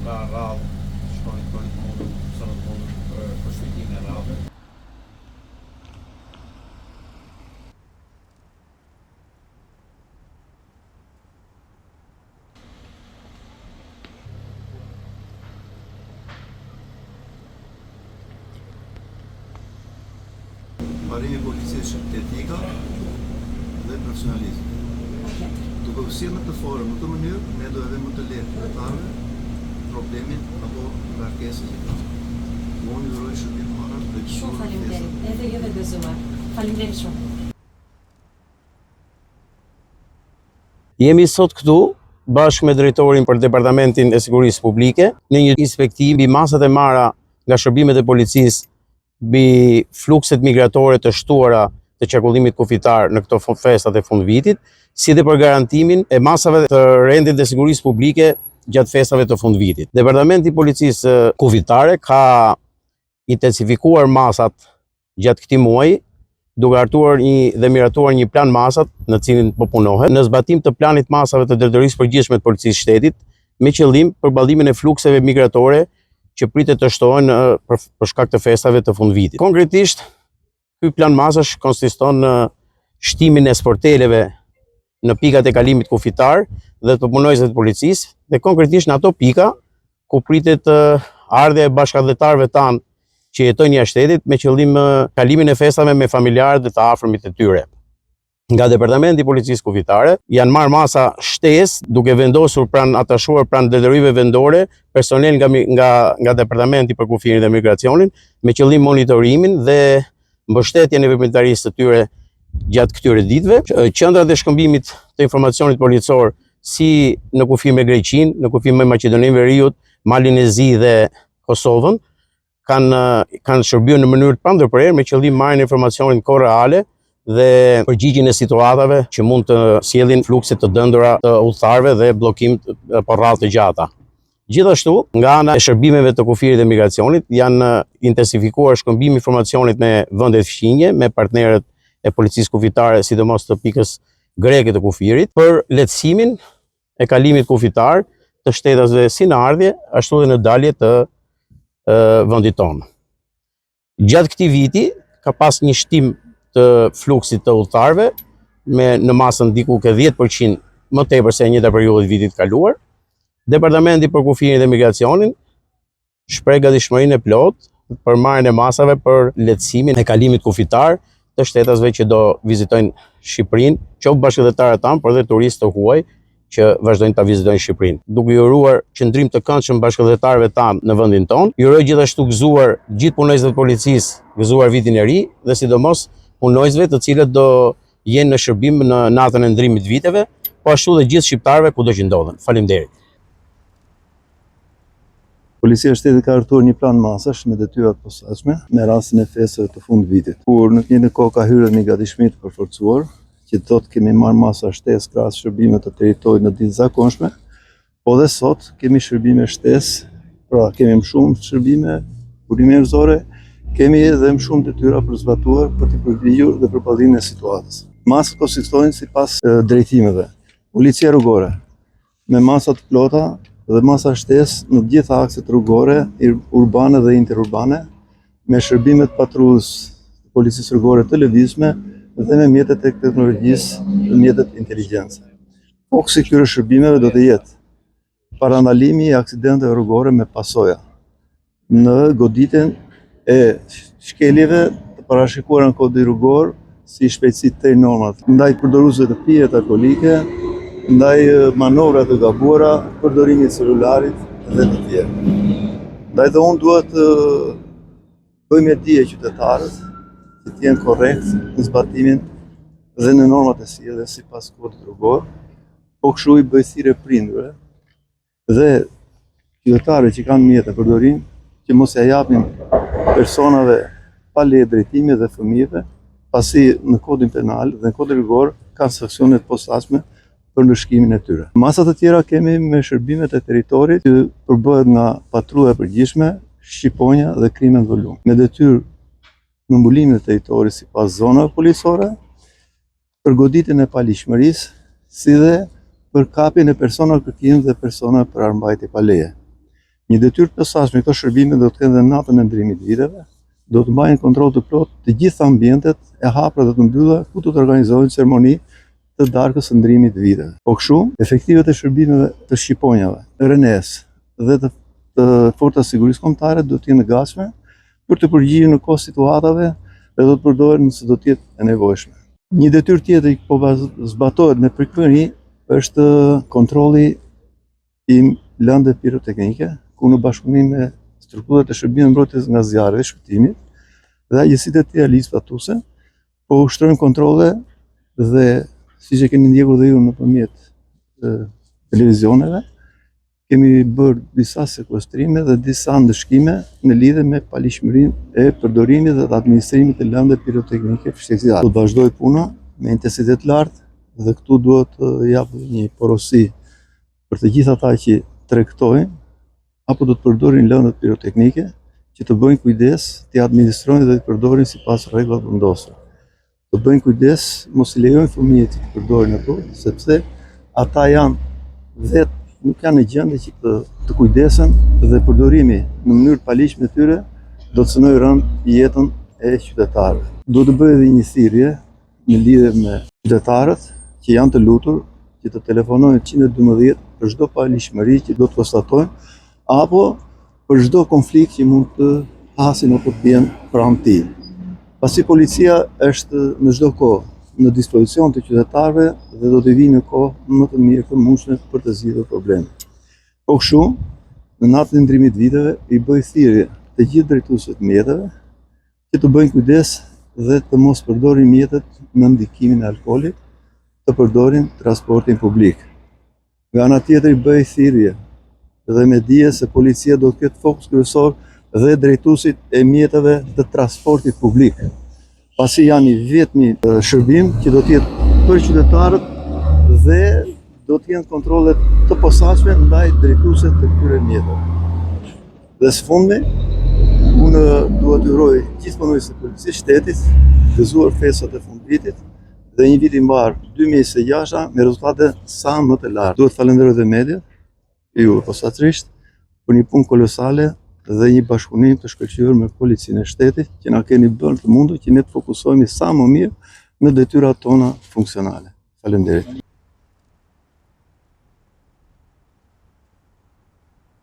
pra radhë shkojnë për të mundur, sa në të mundur për shfitimin e radhë. Parimi i policisë është etika dhe profesionalizëm. Duke u sjellë në të formë, në këtë mënyrë, ne do edhe më të lehtë kryetarëve problemin apo ngarkesën që kanë. Unë ju uroj shërbim të mirë dhe Shumë faleminderit. Edhe ju dhe gëzuar. Faleminderit shumë. Jemi sot këtu bashkë me drejtorin për Departamentin e Sigurisë Publike në një inspektim mbi masat e marra nga shërbimet e policisë mbi flukset migratore të shtuara të qarkullimit kufitar në këto festat e fund vitit, si dhe për garantimin e masave të rendit dhe sigurisë publike gjatë festave të fund vitit. Departamenti i Policisë Kufitare ka intensifikuar masat gjatë këtij muaji, duke hartuar dhe miratuar një plan masat në cilin po punohet në zbatim të planit masave të drejtorisë përgjithshme të Policisë Shtetit me qëllim përballimin e flukseve migratore që pritet të shtohen për shkak të festave të fund vitit. Konkretisht, ky plan masash konsiston në shtimin e sporteleve në pikat e kalimit kufitar dhe të punojësve të policisë, dhe konkretisht në ato pika ku pritet ardhja e bashkëdhetarëve tanë që jetojnë jashtë shtetit me qëllim kalimin e festave me familjarët dhe të afërmit e tyre. Nga Departamenti i Policisë Kufitare janë marrë masa shtesë duke vendosur atashuar pranë drejtorive vendore personel nga Departamenti për Kufirin dhe Migracionin me qëllim monitorimin dhe mbështetjen e veprimtarisë të tyre gjatë këtyre ditëve. Qendrat e shkëmbimit të informacionit policor si në kufi me Greqinë, në kufi me Maqedoninë Veriut, Malin e Zi dhe Kosovën kanë shërbyer në mënyrë të pandërprerë me qëllim marrjen e informacionit korreale dhe përgjigjen e situatave që mund të sjellin flukse të dëndura të udhëtarëve dhe bllokim për radhë të gjata. Gjithashtu, nga ana e shërbimeve të kufirit dhe migracionit janë intensifikuar shkëmbimi informacionit me vendet fqinje, me partnerët e policisë kufitare, sidomos të pikës greke të kufirit, për lehtësimin e kalimit kufitar të shtetasve si në ardhje, ashtu dhe në dalje të vendit tonë. Gjatë këtij viti ka pas një shtim të fluksit të udhëtarëve në masën diku ke 10% më tepër se njëjta periudhë vitit kaluar. Departamenti për Kufirin dhe Migracionin shpreh gatishmërinë e plotë për marrjen e masave për lehtësimin e kalimit kufitar të shtetasve që do vizitojnë Shqipërinë, qoftë bashkëdhetarët tanë, por dhe turistë të huaj që vazhdojnë ta vizitojnë Shqipërinë. Duke i uruar qëndrim të këndshëm bashkëdhetarëve tanë në vendin tonë, i uroj gjithashtu gëzuar gjithë punojësve të policisë, gëzuar vitin e ri dhe sidomos punojësve të cilët do jenë në shërbim në natën e ndrimit viteve, po ashtu dhe gjithë shqiptarëve kudo që ndodhen. Faleminderit. Policia e Shtetit ka hartuar një plan masash me detyra të posaçme me rastin e festave të fund vitit, kur në një kohë ka hyrë një gatishmëri të përforcuar, që do të kemi marrë masa shtesë krahas shërbime të teritorit në ditë zakonshme, po dhe sot kemi shërbime shtesë, pra kemi më shumë shërbime, burime njerëzore, kemi edhe më shumë detyra për zbatuar për të përgjigjur dhe për pallimin e situatës. Masat konsistojnë sipas drejtimeve. Policia rrugore me masa të plota dhe masa shtesë në të gjitha akset rrugore, urbane dhe interurbane, me shërbimet patrullës të policisë rrugore të lëvizshme dhe me mjetet e teknologjisë dhe mjetet inteligjencë. Fokusi i këtyre shërbimeve do të jetë parandalimi i aksidenteve rrugore me pasoja në goditjen e shkeljeve të parashikuara në kodin rrugor si shpejtësitë të normat, ndaj përdoruesve të pijet alkolike, ndaj manovrat të gabuara, përdorimit të celularit dhe të tjerë. Ndaj dhe unë duhet të bëjmë dije qytetarët që të jenë korrekt në zbatimin dhe në normat e sjelljes sipas kodit rrugor, po kështu i bëj thirrje prindërve dhe qytetarëve që kanë mjete përdorim që mos ja japin personave pa leje drejtimi dhe fëmijëve, pasi në kodin penal dhe në kodin rrugor ka sankcione të posaçme për ndëshkimin e tyre. Masat të tjera kemi me shërbimet e territorit që përbëhet nga patrulla e përgjithshme, shqiponja dhe krime në volum, me detyrë në mbulimin e territorit sipas zonave policore, për goditjen e paligjshmërisë, si dhe për kapjen e persona kërkim dhe persona për armbajtje pa leje. Një detyrë të posaçme këto shërbime do të kenë dhe natën e ndrimit viteve, do të mbajnë kontroll të plot të gjitha ambientet e hapura dhe të mbylla ku do të organizohen ceremoni të darkës së ndrimit të viteve. Po kështu, efektivet e shërbimeve të shqiponjave, RNS dhe të forcat sigurisë kombëtare do të jenë të gatshme për të përgjigjur në kohë situatave dhe do të përdoren nëse do të jetë e nevojshme. Një detyrë tjetër që po zbatohet me prekëri është kontrolli i lëndëve piroteknike, ku në bashkëpunim me strukturat e shërbimeve mbrojtjes nga zjarri dhe shpëtimit dhe agjencitë e tjera ligjvatuese po ushtrojnë kontrolle dhe siç e keni ndjekur dhe ju nëpërmjet televizioneve, kemi bërë disa sekuestrime dhe disa ndëshkime në lidhje me paligjshmërinë e përdorimit dhe të administrimit të lëndëve piroteknike fshehtësore. Do të vazhdoj puna me intensitet lartë dhe këtu duhet të jap një porosi për të gjithë ata që tregtojnë apo do të përdorin lëndët piroteknike që të bëjnë kujdes, të administrojnë dhe të përdorin sipas rregullave vendosura. Të bëjnë kujdes, mos i lejojnë fëmijët të përdorin ato, sepse ata nuk janë në gjendje që të kujdesen dhe përdorimi në mënyrë të paligjshme tyre do të cënojë rënd jetën e qytetarëve. Duhet të bëjë edhe një thirrje në lidhje me qytetarët që janë të lutur që të telefonojnë 112 për çdo paligjshmëri që do të konstatojnë apo për çdo konflikt që mund të hasin apo të bien pranë tij. Pasi policia është në çdo kohë në dispozicion të qytetarëve dhe do të vinë në kohë më të mirë të mundshme për të zgjidhur problemet. Po kështu, në natën e ndrimit viteve i bëj thirrje të gjithë drejtuesve të mjeteve që të bëjnë kujdes dhe të mos përdorin mjetet në ndikimin e alkoolit, të përdorin transportin publik. Nga ana tjetër i bëj thirrje dhe me dije se policia do të ketë fokus kryesor dhe drejtuesit e mjeteve të transportit publik, pasi janë i vetmi shërbim që do të jetë për qytetarët dhe do të jenë kontrolle të posaçme ndaj drejtuesve të këtyre mjeteve. Dhe së fundmi, unë duhet të uroj gjithë punonjësve të policisë shtetit, gëzuar festat e fundvitit dhe një vit i mbar 2026 me rezultate sa më të larta. Duhet falenderoj dhe mediat, ju posaçërisht, për një punë kolosale dhe një bashkëpunim të shkëlqyer me policinë e shtetit që na keni bërë të mundur që ne të fokusohemi sa më mirë në detyrat tona funksionale. Faleminderit.